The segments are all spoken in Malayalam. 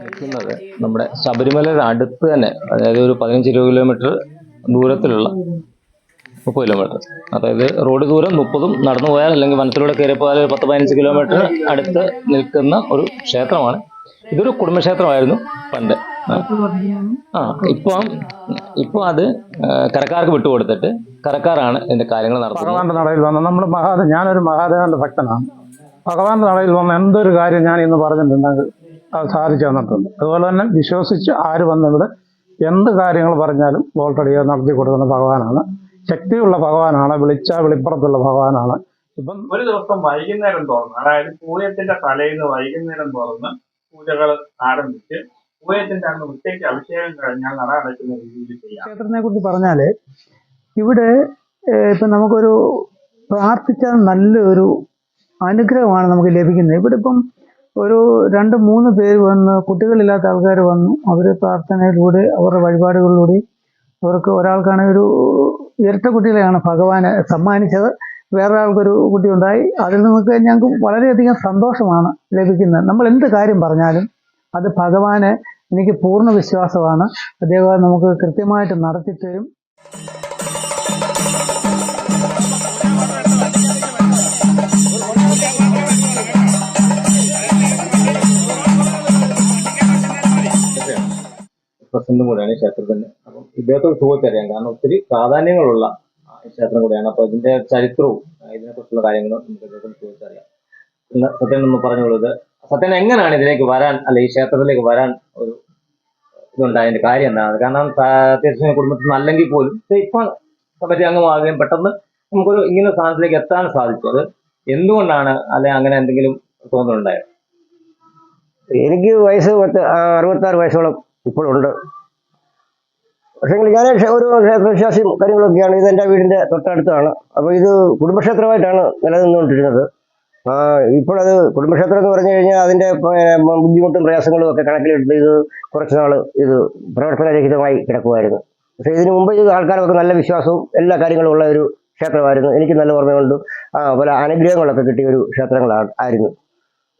നിൽക്കുന്നത് നമ്മുടെ ശബരിമലയുടെ അടുത്ത് തന്നെ, അതായത് ഒരു 15-20 കിലോമീറ്റർ ദൂരത്തിലുള്ള 30 കിലോമീറ്റർ, അതായത് റോഡ് ദൂരം 30ഉം നടന്നു പോയാൽ അല്ലെങ്കിൽ വനത്തിലൂടെ കയറി പോയാൽ 10-15 കിലോമീറ്റർ അടുത്ത് നിൽക്കുന്ന ഒരു ക്ഷേത്രമാണ്. ഇതൊരു കുടുംബക്ഷേത്രമായിരുന്നു പണ്ട്. ഇപ്പം അത് കരക്കാർക്ക് വിട്ടുകൊടുത്തിട്ട് കരക്കാരാണ് ഇതിന്റെ കാര്യങ്ങൾ നടത്തുന്നത്. ഭഗവാന്റെ നടയിൽ വന്ന് നമ്മൾ ഞാനൊരു മഹാദേവന്റെ ഭക്തനാണ്. ഭഗവാന്റെ നടയിൽ വന്ന് എന്തൊരു കാര്യം ഞാൻ ഇന്ന് പറഞ്ഞിട്ടുണ്ടെങ്കിൽ അത് സാധിച്ചു തന്നിട്ടുണ്ട്. അതുപോലെ തന്നെ വിശ്വസിച്ച് ആര് വന്നിവിടെ എന്ത് കാര്യങ്ങൾ പറഞ്ഞാലും ഓൾറെഡി നടത്തി കൊടുക്കുന്ന ഭഗവാനാണ്. ശക്തിയുള്ള ഭഗവാനാണ്. വിളിച്ചാൽ വെളിപ്പുറത്തുള്ള ഭഗവാനാണ്. ഇപ്പം ഒരു ദിവസം വൈകുന്നേരം തുറന്ന്, അതായത് പൂയത്തിന്റെ തലേന്ന് വൈകുന്നേരം തുറന്ന് പൂജകൾ ആരംഭിച്ച് പൂയത്തിന്റെ അന്ന് ഉച്ചയ്ക്ക് അഭിഷേകം കഴിഞ്ഞാൽ നട അടയ്ക്കുന്ന രീതിയിൽ ചെയ്യാം. ക്ഷേത്രത്തിനെ കുറിച്ച് പറഞ്ഞാൽ ഇവിടെ ഇപ്പം നമുക്കൊരു പ്രാർത്ഥിച്ചാൽ നല്ലൊരു അനുഗ്രഹമാണ് നമുക്ക് ലഭിക്കുന്നത്. ഇവിടെ ഇപ്പം ഒരു 2-3 പേര് വന്ന്, കുട്ടികളില്ലാത്ത ആൾക്കാർ വന്നു, അവർ പ്രാർത്ഥനയിലൂടെ അവരുടെ വഴിപാടുകളിലൂടെ അവർക്ക് ഒരാൾക്കാണെങ്കിൽ ഒരു ഇരട്ട കുട്ടികളെയാണ് ഭഗവാന് സമ്മാനിച്ചത്. വേറൊരാൾക്കൊരു കുട്ടി ഉണ്ടായി. അതിൽ നിന്നൊക്കെ ഞങ്ങൾക്ക് വളരെയധികം സന്തോഷമാണ് ലഭിക്കുന്നത്. നമ്മൾ എന്ത് കാര്യം പറഞ്ഞാലും അത് ഭഗവാന് എനിക്ക് പൂർണ്ണ വിശ്വാസമാണ്. അദ്ദേഹം നമുക്ക് കൃത്യമായിട്ട് നടത്തിത്തരും. പ്രസിദ്ധം കൂടെയാണ് ക്ഷേത്രത്തിന്. അപ്പം ഇദ്ദേഹത്തോട് ചോദിച്ചറിയാം, കാരണം ഒത്തിരി പ്രാധാന്യങ്ങളുള്ള ക്ഷേത്രം കൂടെയാണ്. അപ്പോൾ ഇതിന്റെ ചരിത്രവും ഇതിനെക്കുറിച്ചുള്ള കാര്യങ്ങളും നമുക്ക് ഇദ്ദേഹത്തോട് ചോദിച്ചറിയാം. ഇന്ന് സത്യൻ ഒന്ന് പറഞ്ഞുള്ളത്, സത്യൻ എങ്ങനെയാണ് ഇതിലേക്ക് വരാൻ, അല്ലെ ഈ ക്ഷേത്രത്തിലേക്ക് വരാൻ ഒരു ഇതുണ്ടായതിന്റെ കാര്യം എന്താണ്? കാരണം അത്യാവശ്യം കുടുംബത്തിൽ നിന്ന് അല്ലെങ്കിൽ പോലും ഇപ്പം കമ്മിറ്റി അംഗമാകുകയും പെട്ടെന്ന് നമുക്കൊരു ഇങ്ങനെ സ്ഥാനത്തിലേക്ക് എത്താൻ സാധിച്ചു. അത് എന്തുകൊണ്ടാണ്, അല്ലെ അങ്ങനെ എന്തെങ്കിലും തോന്നലുണ്ടായോ? എനിക്ക് വയസ്സ് 66 വയസ്സോളം ഇപ്പോഴുണ്ട്. പക്ഷേ ഞാൻ ഒരു ക്ഷേത്രവിശ്വാസിയും കാര്യങ്ങളൊക്കെയാണ്. ഇത് എൻ്റെ വീടിൻ്റെ തൊട്ടടുത്താണ്. അപ്പോൾ ഇത് കുടുംബക്ഷേത്രമായിട്ടാണ് നിലനിന്നുകൊണ്ടിരുന്നത്. ഇപ്പോഴത് കുടുംബക്ഷേത്രം എന്ന് പറഞ്ഞു കഴിഞ്ഞാൽ അതിൻ്റെ ബുദ്ധിമുട്ടും പ്രയാസങ്ങളും ഒക്കെ കണക്കിലെടുത്ത് ഇത് കുറച്ച് നാൾ ഇത് പ്രവർത്തനരഹിതമായി കിടക്കുമായിരുന്നു. പക്ഷേ ഇതിനു മുമ്പ് ഇത് ആൾക്കാരൊക്കെ നല്ല വിശ്വാസവും എല്ലാ കാര്യങ്ങളും ഉള്ള ഒരു ക്ഷേത്രമായിരുന്നു. എനിക്ക് നല്ല ഓർമ്മയുണ്ട്. പല അനുഗ്രഹങ്ങളൊക്കെ കിട്ടിയ ഒരു ക്ഷേത്രങ്ങളായിരുന്നു.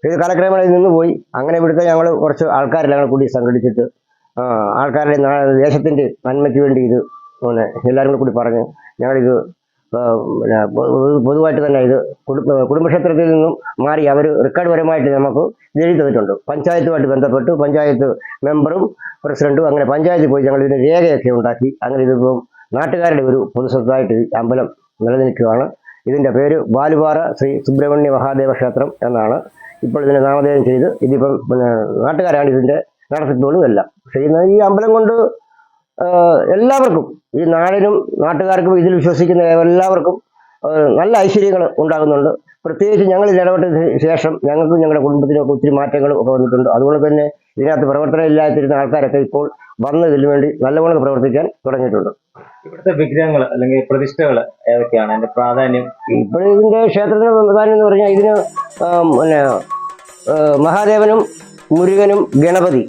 ഇത് കാലക്രമേണ നിന്ന് പോയി. അങ്ങനെ ഇവിടുത്തെ ഞങ്ങൾ കുറച്ച് ആൾക്കാരെല്ലാം കൂടി സംഘടിച്ചിട്ട് ആൾക്കാരുടെ ദേശത്തിൻ്റെ നന്മയ്ക്ക് വേണ്ടി ഇത് എല്ലാവരും കൂടി പറഞ്ഞ് ഞങ്ങളിത് പൊതുവായിട്ട് തന്നെ ഇത് കുടുംബക്ഷേത്രത്തിൽ നിന്നും മാറി അവർ റെക്കോർഡ് പരമായിട്ട് നമുക്ക് എഴുതി തന്നിട്ടുണ്ട്. പഞ്ചായത്തുമായിട്ട് ബന്ധപ്പെട്ട് പഞ്ചായത്ത് മെമ്പറും പ്രസിഡന്റും അങ്ങനെ പഞ്ചായത്തിൽ പോയി ഞങ്ങൾ ഇതിൻ്റെ രേഖയൊക്കെ ഉണ്ടാക്കി. അങ്ങനെ ഇതിപ്പം നാട്ടുകാരുടെ ഒരു പൊതുസ്വത്തായിട്ട് അമ്പലം നിലനിൽക്കുകയാണ്. ഇതിൻ്റെ പേര് ബാലുപാറ ശ്രീ സുബ്രഹ്മണ്യ മഹാദേവ ക്ഷേത്രം എന്നാണ് ഇപ്പോൾ ഇതിനെ നാമധേയം ചെയ്ത്. ഇതിപ്പം നാട്ടുകാരാണ് ഇതിൻ്റെ നടത്തിപ്പോഴും എല്ലാം. പക്ഷേ ഈ അമ്പലം കൊണ്ട് എല്ലാവർക്കും, ഈ നാടിനും നാട്ടുകാർക്കും ഇതിൽ വിശ്വസിക്കുന്ന എല്ലാവർക്കും നല്ല ഐശ്വര്യങ്ങൾ ഉണ്ടാകുന്നുണ്ട്. പ്രത്യേകിച്ച് ഞങ്ങൾ ഇടപെട്ടതിന് ശേഷം ഞങ്ങൾക്കും ഞങ്ങളുടെ കുടുംബത്തിനൊക്കെ ഒത്തിരി മാറ്റങ്ങളും ഒക്കെ വന്നിട്ടുണ്ട്. അതുകൊണ്ട് തന്നെ ഇതിനകത്ത് പ്രവർത്തനം ഇല്ലാതിരുന്ന ആൾക്കാരൊക്കെ ഇപ്പോൾ വന്ന് ഇതിനു വേണ്ടി നല്ലവണ്ണം പ്രവർത്തിക്കാൻ തുടങ്ങിയിട്ടുണ്ട്. ഇവിടുത്തെ വിഗ്രഹങ്ങൾ അല്ലെങ്കിൽ പ്രതിഷ്ഠകൾ ഏതൊക്കെയാണ്, അതിന്റെ പ്രാധാന്യം? ഇപ്പോൾ ഇതിൻ്റെ ക്ഷേത്രത്തിന് പ്രാധാന്യം എന്ന് പറഞ്ഞാൽ ഇതിന് പിന്നെ മഹാദേവനും മുരുകനും ഗണപതി,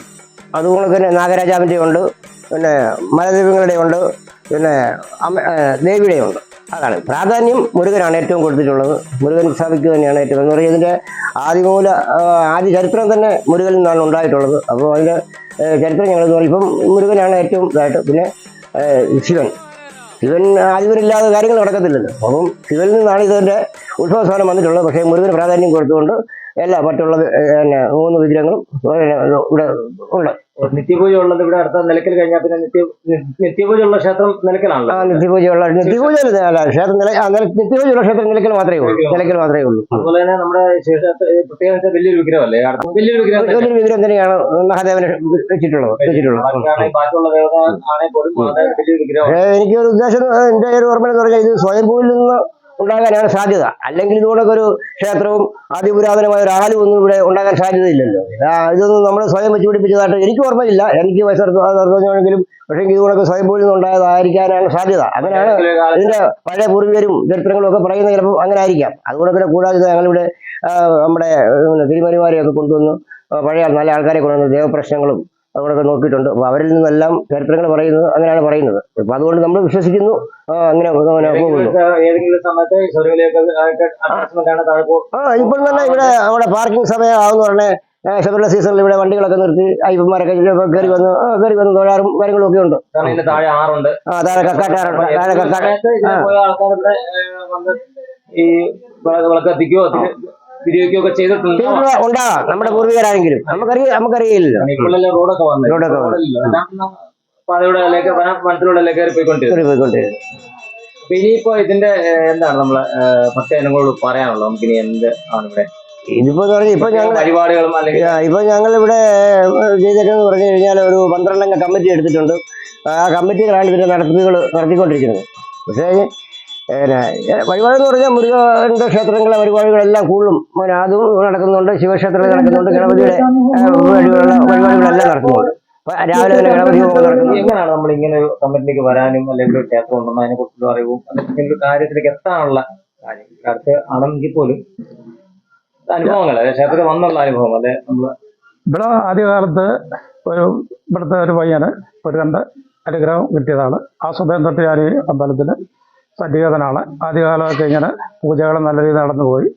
അതുപോലെ തന്നെ നാഗരാജാവിൻ്റെ ഉണ്ട്, പിന്നെ മലദൈവങ്ങളുടെ ഉണ്ട്, പിന്നെ ദേവിയുടെ ഉണ്ട്. അതാണ് പ്രാധാന്യം. മുരുകനാണ് ഏറ്റവും കൊടുത്തിട്ടുള്ളത്. മുരുകൻ സ്ഥാപിക്കുക തന്നെയാണ് ഏറ്റവും എന്ന് പറയുന്നത്. ഇതിൻ്റെ ആദ്യ ചരിത്രം തന്നെ മുരുകനിൽ നിന്നാണ് ഉണ്ടായിട്ടുള്ളത്. അപ്പോൾ അതിൻ്റെ ചരിത്രം ഞങ്ങൾ ഇപ്പം മുരുകനാണ് ഏറ്റവും ഇതായിട്ട്. പിന്നെ ശിവൻ ആദിവരില്ലാതെ കാര്യങ്ങൾ നടക്കത്തില്ലല്ലോ. അപ്പം ശിവനിൽ നിന്നാണ് ഇതിൻ്റെ ഉത്സവസ്ഥാനം വന്നിട്ടുള്ളത്. പക്ഷേ മുരുകന് പ്രാധാന്യം കൊടുത്തുകൊണ്ട് എല്ലാ മറ്റുള്ള 3 വിഗ്രഹങ്ങളും ഇവിടെ ഉണ്ട്. നിത്യപൂജ ഉള്ളത് ഇവിടെ അടുത്ത നിലയ്ക്കൽ കഴിഞ്ഞാൽ പിന്നെ നിത്യപൂജയുള്ള ക്ഷേത്രം നിലയ്ക്കലാണല്ലോ. നിത്യപൂജയുള്ള ക്ഷേത്രം നിത്യപൂജയുള്ള ക്ഷേത്രം നിലയ്ക്കൽ മാത്രമേ ഉള്ളൂ. അതുപോലെ തന്നെ നമ്മുടെ പ്രത്യേകിച്ച് വലിയൊരു വിഗ്രഹമല്ലേ, വലിയൊരു വിഗ്രഹം തന്നെയാണ് മഹാദേവനെ വെച്ചിട്ടുള്ളത്. എനിക്കൊരു ഉദ്ദേശം, എൻ്റെ ഒരു ഓർമ്മ എന്ന് പറഞ്ഞാൽ ഇത് സ്വയംഭൂവിൽ നിന്ന് ഉണ്ടാകാനാണ് സാധ്യത. അല്ലെങ്കിൽ ഇതുകൊണ്ടൊക്കെ ഒരു ക്ഷേത്രവും അതിപുരാതനമായ ഒരു ആലും ഒന്നും ഇവിടെ ഉണ്ടാകാൻ സാധ്യതയില്ലല്ലോ. ഇതൊന്നും നമ്മൾ സ്വയം വെച്ച് പിടിപ്പിച്ചതായിട്ട് എനിക്ക് ഓർമ്മയില്ല. എനിക്ക് വയസ്സെടുത്തെങ്കിലും പക്ഷേ ഇതുകൊണ്ടൊക്കെ സ്വയംഭൂവിൽ നിന്ന് ഉണ്ടായതായിരിക്കാനാണ് സാധ്യത. അങ്ങനെയാണ് ഇതിന്റെ പഴയ പൂർവികരും ചരിത്രങ്ങളും ഒക്കെ പറയുന്നത്. ചിലപ്പോൾ അങ്ങനെ ആയിരിക്കാം. അതുകൊണ്ട് പിന്നെ കൂടാതെ ഞങ്ങളിവിടെ നമ്മുടെ തിരുമേനിമാരെയൊക്കെ കൊണ്ടുവന്ന്, പഴയ നല്ല ആൾക്കാരെ കൊണ്ടുവന്ന് ദേവപ്രശ്നങ്ങളും നമ്മളൊക്കെ നോക്കിയിട്ടുണ്ട്. അപ്പോൾ അവരിൽ നിന്നെല്ലാം ചരിത്രങ്ങൾ പറയുന്നത് അങ്ങനെയാണ് പറയുന്നത്. അപ്പോൾ അതുകൊണ്ട് നമ്മൾ വിശ്വസിക്കുന്നു അങ്ങനെ പോകുന്നു. ഏതെങ്കിലും സമയത്ത് ശബരിമലയൊക്കെ attachment ആണ് താഴെ ഇപ്പോൾ തന്നെ ഇവിടെ അവിടെ പാർക്കിംഗ് സമയമാവെന്ന് പറഞ്ഞാൽ ശബരിമല സീസണിൽ ഇവിടെ വണ്ടികളൊക്കെ നിർത്തി അയ്യപ്പന്മാരൊക്കെ കയറി വന്ന് തൊഴാറും കാര്യങ്ങളും ഒക്കെ ഉണ്ട്. കാരണം ഇതിന്റെ താഴെ ആറുണ്ട്. താഴെ കക്കാട്ടാറുണ്ട്. താഴെ പോയ ആൾക്കാർ ഇവിടെ വന്ന് ഈ വിളക്ക് കത്തിക്കുകയോ ഉപയോഗിക്കുകയൊക്കെ ചെയ്തിട്ടുണ്ട്. ഉണ്ടാകാം നമ്മുടെ പൂർവികരാണെങ്കിലും നമുക്കറിയില്ലല്ലോ. ഇപ്പോഴല്ലേ റോഡൊക്കെ വന്നത്. പാതയുടെ മനസ്സിലൂടെ കയറി പോയിക്കൊണ്ടിരിക്കും. അപ്പൊ ഇനിയിപ്പോ ഇതിന്റെ എന്താണ് നമ്മളെ ഭക്തജനങ്ങളോട് പറയാനുള്ളത്? നമുക്കിനി എന്ത് ആണ് ഇവിടെ ഇതിപ്പോ പരിപാടികളും അല്ലെങ്കിൽ ഇപ്പൊ ഞങ്ങൾ ഇവിടെ ചെയ്തേക്കെന്ന് പറഞ്ഞു കഴിഞ്ഞാൽ ഒരു 12 അംഗ കമ്മിറ്റി എടുത്തിട്ടുണ്ട്. ആ കമ്മിറ്റികളാണ് ഇതിന്റെ നടത്തിക്കൊണ്ടിരിക്കുന്നത്. പക്ഷേ പരിപാടി എന്ന് പറഞ്ഞാൽ മുരുകന്റെ ക്ഷേത്രങ്ങളിലെ പരിപാടികളെല്ലാം കൂടുതലും അതും നടക്കുന്നുണ്ട്. ശിവക്ഷേത്രത്തിൽ നടക്കുന്നുണ്ട്. ഗണപതിയുടെ പരിപാടികളെല്ലാം നടക്കുന്നുണ്ട്. രാവിലെ തന്നെ ഗണപതി നടക്കുന്നു. എങ്ങനെയാണ് നമ്മൾ ഇങ്ങനെ ഒരു കമ്മിറ്റിയിലേക്ക് വരാനും അല്ലെങ്കിൽ ഒരു ക്ഷേത്രം ഉണ്ടെന്ന് അതിനെ കുറിച്ചുള്ള അറിവും അല്ലെങ്കിൽ ഒരു കാര്യത്തിലേക്ക് എത്താനുള്ള കാര്യം അടുത്ത് ആണെങ്കിൽ പോലും അനുഭവങ്ങൾ ക്ഷേത്രത്തിൽ വന്നുള്ള അനുഭവം അല്ലെ? നമ്മള് ഇവിടെ ആദ്യകാലത്ത് ഇവിടുത്തെ ഒരു പയ്യന് ഒരു 2 അനുഗ്രഹം കിട്ടിയതാണ്. ആ സമയം തൊട്ട് ഞാൻ ഈ അമ്പലത്തിൽ സജ്ജീകരണമാണ്. ആദ്യകാലമൊക്കെ ഇങ്ങനെ പൂജകൾ നല്ല രീതിയിൽ നടന്നുപോയി.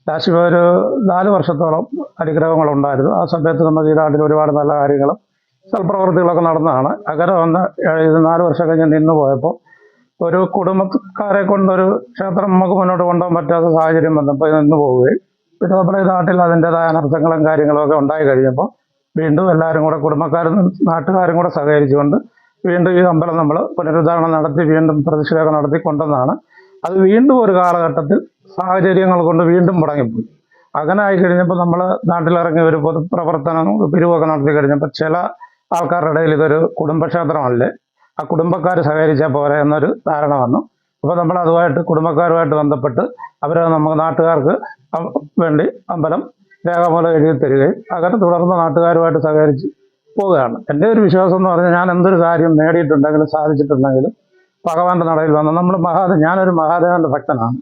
ലാസ്റ്റ് ഒരു 4 വർഷത്തോളം അനുഗ്രഹങ്ങളുണ്ടായിരുന്നു. ആ സമയത്ത് നമുക്ക് ഈ നാട്ടിൽ ഒരുപാട് നല്ല കാര്യങ്ങളും സൽപ്രവൃത്തികളൊക്കെ നടന്നതാണ്. അങ്ങനെ വന്ന് 4 വർഷം കഴിഞ്ഞ് നിന്ന് പോയപ്പോൾ ഒരു കുടുംബക്കാരെ കൊണ്ടൊരു ക്ഷേത്രം നമുക്ക് മുന്നോട്ട് കൊണ്ടുപോകാൻ പറ്റാത്ത സാഹചര്യം വന്നപ്പോൾ നിന്ന് പോവുകയും പിന്നെ നമ്മുടെ ഈ നാട്ടിൽ അതിൻ്റെതായ അനർത്ഥങ്ങളും കാര്യങ്ങളും ഒക്കെ ഉണ്ടായി കഴിഞ്ഞപ്പോൾ വീണ്ടും എല്ലാവരും കൂടെ കുടുംബക്കാരും നാട്ടുകാരും കൂടെ സഹകരിച്ചുകൊണ്ട് വീണ്ടും ഈ അമ്പലം നമ്മൾ പുനരുദ്ധാരണം നടത്തി വീണ്ടും പ്രതിഷ്ഠയൊക്കെ നടത്തി കൊണ്ടുവന്നതാണ്. അത് വീണ്ടും ഒരു കാലഘട്ടത്തിൽ സാഹചര്യങ്ങൾ കൊണ്ട് വീണ്ടും മുടങ്ങിപ്പോയി. അങ്ങനെ ആയി കഴിഞ്ഞപ്പോൾ നമ്മൾ നാട്ടിലിറങ്ങി ഒരു പൊതുപ്രവർത്തനം പിരിവൊക്കെ നടത്തി കഴിഞ്ഞപ്പോൾ ചില ആൾക്കാരുടെ ഇടയിൽ ഇതൊരു കുടുംബക്ഷേത്രമല്ലേ, ആ കുടുംബക്കാർ സഹകരിച്ചാൽ പോരെ എന്നൊരു ധാരണ വന്നു. അപ്പോൾ നമ്മൾ അതുമായിട്ട് കുടുംബക്കാരുമായിട്ട് ബന്ധപ്പെട്ട് അവർ നമുക്ക് നാട്ടുകാർക്ക് വേണ്ടി അമ്പലം രേഖാമൂലം എഴുതി തരികയും അങ്ങനെ തുടർന്ന് നാട്ടുകാരുമായിട്ട് സഹകരിച്ച് പോവുകയാണ്. എൻ്റെ ഒരു വിശ്വാസം എന്ന് പറഞ്ഞാൽ ഞാൻ എന്തൊരു കാര്യം നേടിയിട്ടുണ്ടെങ്കിലും സാധിച്ചിട്ടുണ്ടെങ്കിലും ഭഗവാന്റെ നടയിൽ വന്ന് ഞാനൊരു മഹാദേവന്റെ ഭക്തനാണ്.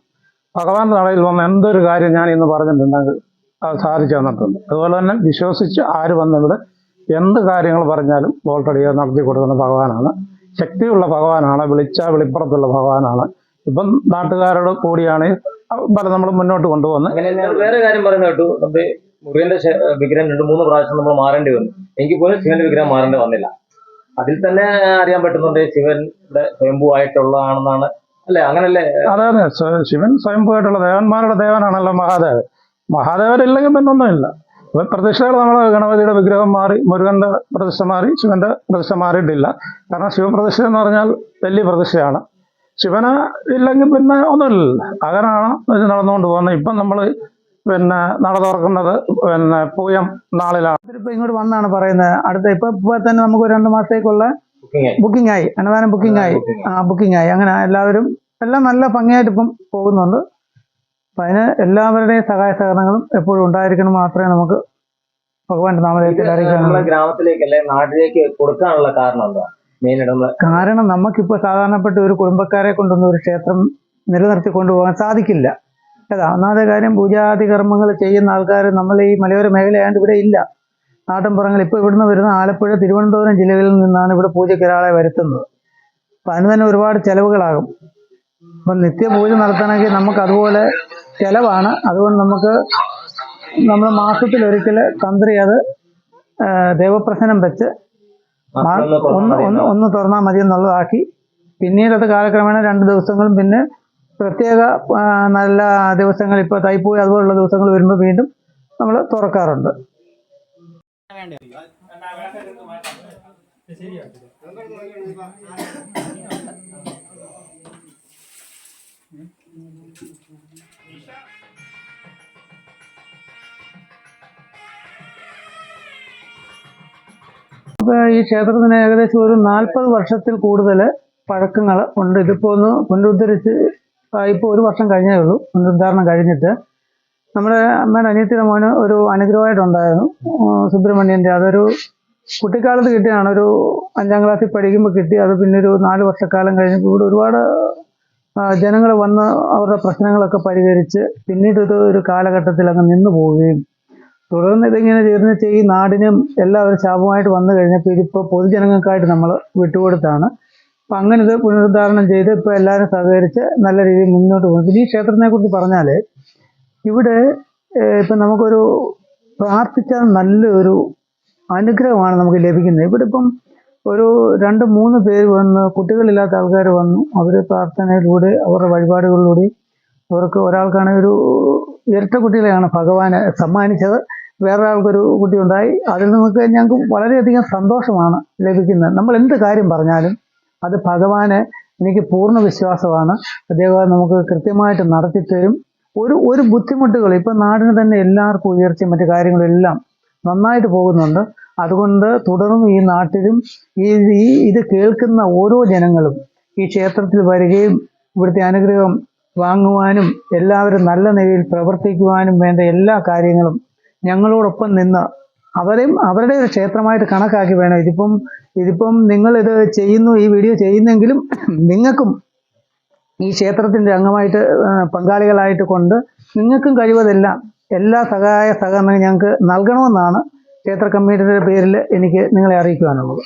ഭഗവാന്റെ നടയിൽ വന്ന് എന്തൊരു കാര്യം ഞാൻ ഇന്ന് പറഞ്ഞിട്ടുണ്ടെങ്കിൽ അത് സാധിച്ചു തന്നിട്ടുണ്ട്. അതുപോലെ തന്നെ വിശ്വസിച്ച് ആര് വന്നിവിടെ എന്ത് കാര്യങ്ങൾ പറഞ്ഞാലും ഓൾറെഡി നടത്തി കൊടുക്കുന്ന ഭഗവാനാണ്. ശക്തിയുള്ള ഭഗവാനാണ്. വിളിച്ചാൽ വെളിപ്പുറത്തുള്ള ഭഗവാനാണ്. ഇപ്പം നാട്ടുകാരോട് കൂടിയാണ് പല നമ്മൾ മുന്നോട്ട് കൊണ്ടുപോകുന്നത്. അങ്ങനെ വേറെ കാര്യം പറയുന്നത് കേട്ടു, നമ്മുടെ മുരുകന്റെ വിഗ്രഹം 2-3 പ്രാവശ്യം നമ്മൾ മാറേണ്ടി വന്നു. എങ്കിൽ പോലും ശിവന്റെ വിഗ്രഹം മാറേണ്ടി വന്നില്ല. അതിൽ തന്നെ അറിയാൻ പറ്റുന്നുണ്ട് ശിവൻ ഇവിടെ സ്വയംഭൂവായിട്ടുള്ളതാണെന്നാണ് അല്ലെ? അങ്ങനല്ലേ? അതെ അതെ, ശിവൻ സ്വയംഭൂവായിട്ടുള്ള ദേവന്മാരുടെ ദേവനാണല്ലോ മഹാദേവൻ. മഹാദേവരില്ലെങ്കിൽ പിന്നെ ഒന്നുമില്ല. പ്രതിഷ്ഠകൾ നമ്മൾ ഗണപതിയുടെ വിഗ്രഹം മാറി, മുരുകന്റെ പ്രതിഷ്ഠ മാറി, ശിവന്റെ പ്രതിഷ്ഠ മാറിയിട്ടില്ല. കാരണം ശിവപ്രതിഷ്ഠ എന്ന് പറഞ്ഞാൽ വലിയ പ്രതിഷ്ഠയാണ്. ശിവന് ഇല്ലെങ്കിൽ പിന്നെ ഒന്നുമില്ലല്ലോ. അങ്ങനെയാണ് ഇത് നടന്നുകൊണ്ട് പോകുന്നത്. ഇപ്പം നമ്മൾ പിന്നെ നട തുറക്കുന്നത് പൂയം നാളിലാണ്. ഇപ്പൊ ഇങ്ങോട്ട് വന്നാണ് പറയുന്നത്. അടുത്ത ഇപ്പൊ തന്നെ നമുക്ക് 2 മാസത്തേക്കുള്ള ബുക്കിംഗ് ആയി, അന്നദാനം ബുക്കിംഗ് ആയി. അങ്ങനെ എല്ലാവരും എല്ലാം നല്ല ഭംഗിയായിട്ട് ഇപ്പം പോകുന്നുണ്ട്. അപ്പം അതിന് എല്ലാവരുടെയും സഹായ സഹകരണങ്ങളും എപ്പോഴും ഉണ്ടായിരിക്കണം. മാത്രമേ നമുക്ക് ഭഗവാന്റെ നാമധേയത്തിൽ നമ്മളെ ഗ്രാമത്തിലേക്ക് അല്ലെ നാട്ടിലേക്ക് കൊടുക്കാനുള്ള കാരണം എന്താ? കാരണം നമുക്കിപ്പോൾ സാധാരണപ്പെട്ട ഒരു കുടുംബക്കാരെ കൊണ്ടൊന്നും ഒരു ക്ഷേത്രം നിലനിർത്തി കൊണ്ടുപോകാൻ സാധിക്കില്ല. ഒന്നാമത്തെ കാര്യം, പൂജാതി കർമ്മങ്ങൾ ചെയ്യുന്ന ആൾക്കാർ നമ്മൾ ഈ മലയോര മേഖലയായതുകൊണ്ട് ഇവിടെ ഇല്ല. നാട്ടിൻപുറങ്ങൾ ഇപ്പോൾ ഇവിടുന്ന് വരുന്ന ആലപ്പുഴ, തിരുവനന്തപുരം ജില്ലകളിൽ നിന്നാണ് ഇവിടെ പൂജയ്ക്ക് ഒരാളെ വരുത്തുന്നത്. അപ്പം അതിന് തന്നെ ഒരുപാട് ചിലവുകളാകും. അപ്പം നിത്യപൂജ നടത്തണമെങ്കിൽ നമുക്ക് അതുപോലെ ചിലവാണ്. അതുകൊണ്ട് നമ്മൾ മാസത്തിലൊരിക്കൽ തന്ത്രി അത് ദേവപ്രശ്നം വെച്ച് ഒന്ന് തുറന്നാൽ മതി എന്നുള്ളതാക്കി. പിന്നീട് അത് കാലക്രമേണ 2 ദിവസങ്ങളും പിന്നെ പ്രത്യേക നല്ല ദിവസങ്ങൾ, ഇപ്പോൾ തൈപ്പൂയ അതുപോലുള്ള ദിവസങ്ങൾ വരുമ്പോൾ വീണ്ടും നമ്മൾ തുറക്കാറുണ്ട്. ഈ ക്ഷേത്രത്തിന് ഏകദേശം ഒരു 40 വർഷത്തിൽ കൂടുതൽ പഴക്കങ്ങൾ ഉണ്ട്. ഇതിപ്പോൾ ഒന്ന് പുനരുദ്ധരിച്ച് ഇപ്പോൾ 1 വർഷം കഴിഞ്ഞേ ഉള്ളൂ പുനരുദ്ധാരണം കഴിഞ്ഞിട്ട്. നമ്മുടെ അമ്മയുടെ അനിയത്തിയുടെ മോന് ഒരു അനുഗ്രഹമായിട്ടുണ്ടായിരുന്നു, സുബ്രഹ്മണ്യൻ്റെ. അതൊരു കുട്ടിക്കാലത്ത് കിട്ടിയാണ്. ഒരു 5ാം ക്ലാസ്സിൽ പഠിക്കുമ്പോൾ കിട്ടി. അത് പിന്നെ ഒരു 4 വർഷക്കാലം കഴിഞ്ഞപ്പോൾ ഇവിടെ ഒരുപാട് ജനങ്ങൾ വന്ന് അവരുടെ പ്രശ്നങ്ങളൊക്കെ പരിഹരിച്ച് പിന്നീട് ഇത് ഒരു കാലഘട്ടത്തിൽ അങ്ങ് നിന്നു പോവുകയും തുടർന്ന് ഇതിങ്ങനെ ജീർണിച്ച് ഈ നാടിനും എല്ലാവരും ശാപമായിട്ട് വന്നു കഴിഞ്ഞപ്പോൾ ഇതിപ്പോൾ പൊതുജനങ്ങൾക്കായിട്ട് നമ്മൾ വിട്ടുകൊടുത്താണ്. അപ്പം അങ്ങനെ ഇത് പുനരുദ്ധാരണം ചെയ്ത് ഇപ്പോൾ എല്ലാവരും സഹകരിച്ച് നല്ല രീതിയിൽ മുന്നോട്ട് പോകും. പിന്നെ ഈ ക്ഷേത്രത്തിനെ കുറിച്ച് പറഞ്ഞാൽ ഇവിടെ ഇപ്പം നമുക്കൊരു പ്രാർത്ഥിച്ചാൽ നല്ലൊരു അനുഗ്രഹമാണ് നമുക്ക് ലഭിക്കുന്നത്. ഇവിടെ ഇപ്പം ഒരു 2-3 പേര് വന്ന്, കുട്ടികളില്ലാത്ത ആൾക്കാർ വന്നു, അവർ പ്രാർത്ഥനയിലൂടെ അവരുടെ വഴിപാടുകളിലൂടെ അവർക്ക് ഒരാൾക്കാണെങ്കിൽ ഒരു ഇരട്ട കുട്ടികളെയാണ് ഭഗവാന് സമ്മാനിച്ചത്. വേറൊരാൾക്കൊരു കുട്ടി ഉണ്ടായി. അതിൽ നിന്നൊക്കെ ഞങ്ങൾക്ക് വളരെയധികം സന്തോഷമാണ് ലഭിക്കുന്നത്. നമ്മൾ എന്ത് കാര്യം പറഞ്ഞാലും അത് ഭഗവാന് എനിക്ക് പൂർണ്ണ വിശ്വാസമാണ്. അദ്ദേഹം നമുക്ക് കൃത്യമായിട്ട് നടത്തിത്തരും. ഒരു ബുദ്ധിമുട്ടുകൾ ഇപ്പം നാടിന് തന്നെ എല്ലാവർക്കും ഉയർച്ചയും മറ്റു കാര്യങ്ങളെല്ലാം നന്നായിട്ട് പോകുന്നുണ്ട്. അതുകൊണ്ട് തുടർന്നും ഈ നാട്ടിലും ഇത് കേൾക്കുന്ന ഓരോ ജനങ്ങളും ഈ ക്ഷേത്രത്തിൽ വരികയും ഇവിടുത്തെ അനുഗ്രഹം വാങ്ങുവാനും എല്ലാവരും നല്ല നിലയിൽ പ്രവർത്തിക്കുവാനും വേണ്ട എല്ലാ കാര്യങ്ങളും ഞങ്ങളോടൊപ്പം നിന്ന് അവരുടെ ഒരു ക്ഷേത്രമായിട്ട് കണക്കാക്കി വേണം. ഇതിപ്പം നിങ്ങളിത് ചെയ്യുന്നു, ഈ വീഡിയോ ചെയ്യുന്നെങ്കിലും നിങ്ങൾക്കും ഈ ക്ഷേത്രത്തിൻ്റെ അംഗമായിട്ട് പങ്കാളികളായിട്ട് കൊണ്ട് നിങ്ങൾക്കും കഴിവതെല്ലാം എല്ലാ സഹായ സഹകരണങ്ങളും ഞങ്ങൾക്ക് നൽകണമെന്നാണ് ക്ഷേത്ര കമ്മിറ്റിയുടെ പേരിൽ എനിക്ക് നിങ്ങളെ അറിയിക്കുവാനുള്ളത്.